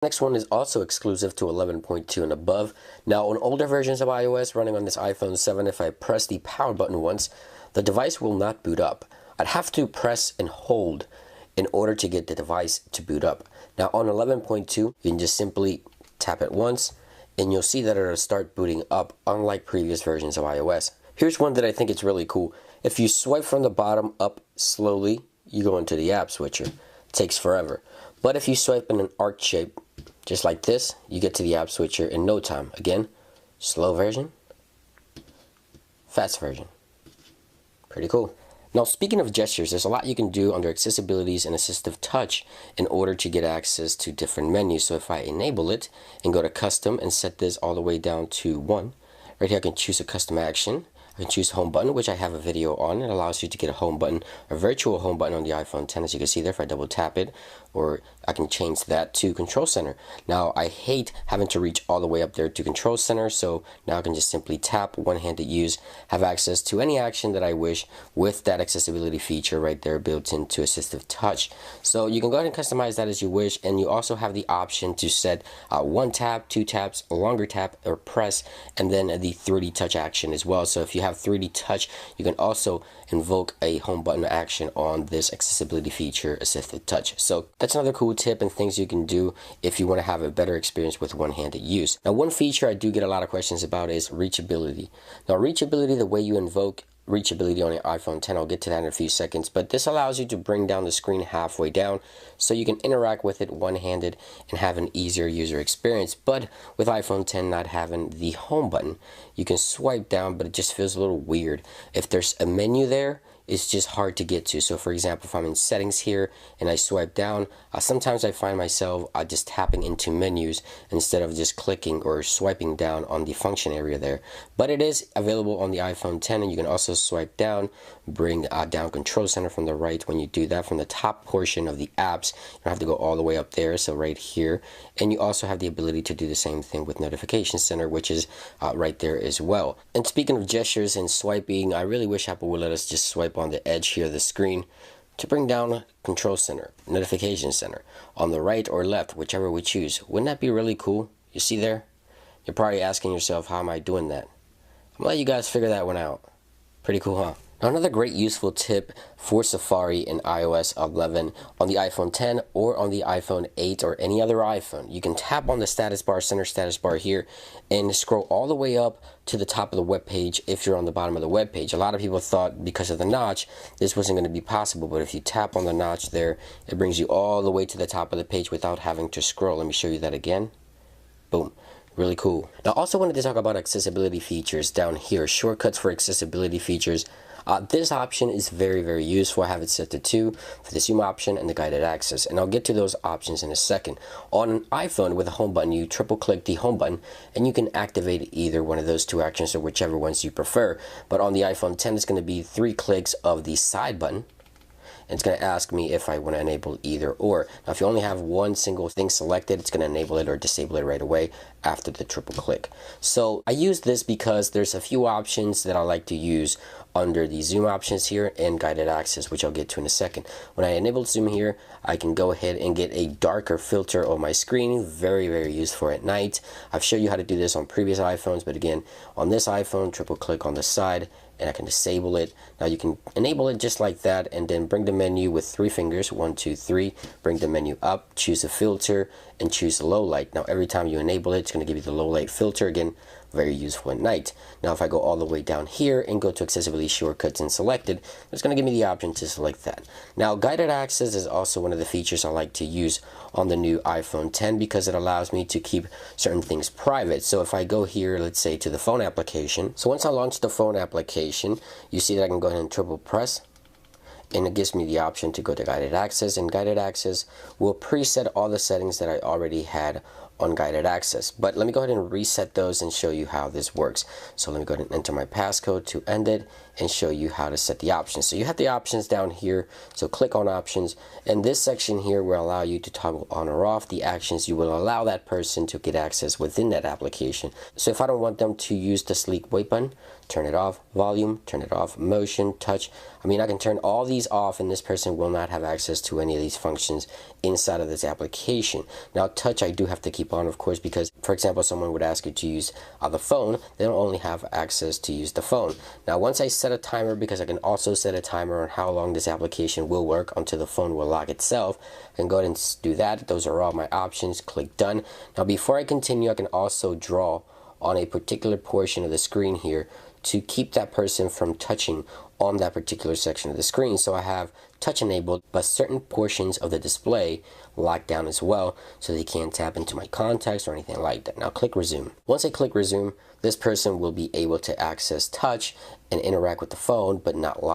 Next one is also exclusive to 11.2 and above. Now on older versions of iOS running on this iPhone 7, if I press the power button once, the device will not boot up. I'd have to press and hold in order to get the device to boot up. Now on 11.2, you can just simply tap it once and you'll see that it'll start booting up, unlike previous versions of iOS. Here's one that I think is really cool. If you swipe from the bottom up slowly, you go into the app switcher. It takes forever. But if you swipe in an arc shape, just like this, you get to the app switcher in no time. Again, slow version, fast version. Pretty cool. Now, speaking of gestures, there's a lot you can do under accessibilities and assistive touch in order to get access to different menus. So if I enable it and go to custom and set this all the way down to 1, right here I can choose a custom action. I can choose home button, which I have a video on. It allows you to get a home button, a virtual home button on the iPhone 10, as you can see there. If I double tap it, or I can change that to control center. Now I hate having to reach all the way up there to control center, so now I can just simply tap, one-handed use, have access to any action that I wish with that accessibility feature right there built into assistive touch. So you can go ahead and customize that as you wish, and you also have the option to set one tap, two taps, a longer tap or press, and then the 3D touch action as well. So if you have 3D touch, you can also invoke a home button action on this accessibility feature, assistive touch. So that's another cool tip and things you can do if you want to have a better experience with one-handed use. Now, one feature I do get a lot of questions about is reachability. Now, reachability, the way you invoke reachability on the iPhone 10, I'll get to that in a few seconds, but this allows you to bring down the screen halfway down so you can interact with it one-handed and have an easier user experience. But with iPhone 10 not having the home button, you can swipe down, but it just feels a little weird. If there's a menu there, it's just hard to get to. So for example, if I'm in settings here and I swipe down, sometimes I find myself just tapping into menus instead of just clicking or swiping down on the function area there. But it is available on the iPhone 10, and you can also swipe down, bring down control center from the right. When you do that from the top portion of the apps, you don't have to go all the way up there, so right here. And you also have the ability to do the same thing with notification center, which is right there as well. And speaking of gestures and swiping, I really wish Apple would let us just swipe on the edge here of the screen to bring down control center, notification center on the right or left, whichever we choose. Wouldn't that be really cool? You see there? You're probably asking yourself, how am I doing that? I'm gonna let you guys figure that one out. Pretty cool, huh? Now, another great useful tip for Safari in iOS 11 on the iPhone 10 or on the iPhone 8 or any other iPhone. You can tap on the status bar, center status bar here, and scroll all the way up to the top of the web page if you're on the bottom of the web page. A lot of people thought because of the notch this wasn't going to be possible, but if you tap on the notch there, it brings you all the way to the top of the page without having to scroll. Let me show you that again. Boom. Really cool. Now, also wanted to talk about accessibility features down here, shortcuts for accessibility features. This option is very, very useful. I have it set to 2 for the zoom option and the guided access, and I'll get to those options in a second. On an iPhone with a home button, you triple click the home button and you can activate either one of those two actions or whichever ones you prefer. But on the iPhone 10, it's going to be 3 clicks of the side button. And it's going to ask me if I want to enable either or. Now, if you only have one single thing selected, it's going to enable it or disable it right away after the triple click. So I use this because there's a few options that I like to use under the zoom options here and guided access, which I'll get to in a second. When I enable zoom here, I can go ahead and get a darker filter on my screen. Very, very useful at night. I've shown you how to do this on previous iPhones, but again, on this iPhone, triple click on the side and I can disable it. Now you can enable it just like that and then bring the menu with 3 fingers, 1, 2, 3, bring the menu up, choose a filter and choose low light. Now every time you enable it, it's going to give you the low light filter. Again, very useful at night. Now if I go all the way down here and go to accessibility shortcuts and selected, it's going to give me the option to select that. Now guided access is also one of the features I like to use on the new iPhone 10 because it allows me to keep certain things private. So if I go here, let's say to the phone application, so once I launch the phone application, you see that I can go ahead and triple press and it gives me the option to go to guided access, and guided access will preset all the settings that I already had unguided access. But let me go ahead and reset those and show you how this works. So let me go ahead and enter my passcode to end it and show you how to set the options. So you have the options down here, so click on options, and this section here will allow you to toggle on or off the actions you will allow that person to get access within that application. So if I don't want them to use the sleep wait button, turn it off. Volume, turn it off. Motion, touch, I mean, I can turn all these off and this person will not have access to any of these functions inside of this application. Now touch I do have to keep on, of course, because for example someone would ask you to use the phone, they'll only have access to use the phone. Now once I set a timer, because I can also set a timer on how long this application will work until the phone will lock itself, I can go ahead and do that. Those are all my options. Click done. Now before I continue, I can also draw on a particular portion of the screen here to keep that person from touching on that particular section of the screen. So I have touch enabled, but certain portions of the display locked down as well, so they can't tap into my contacts or anything like that. Now click resume. Once I click resume, this person will be able to access touch and interact with the phone, but not lock.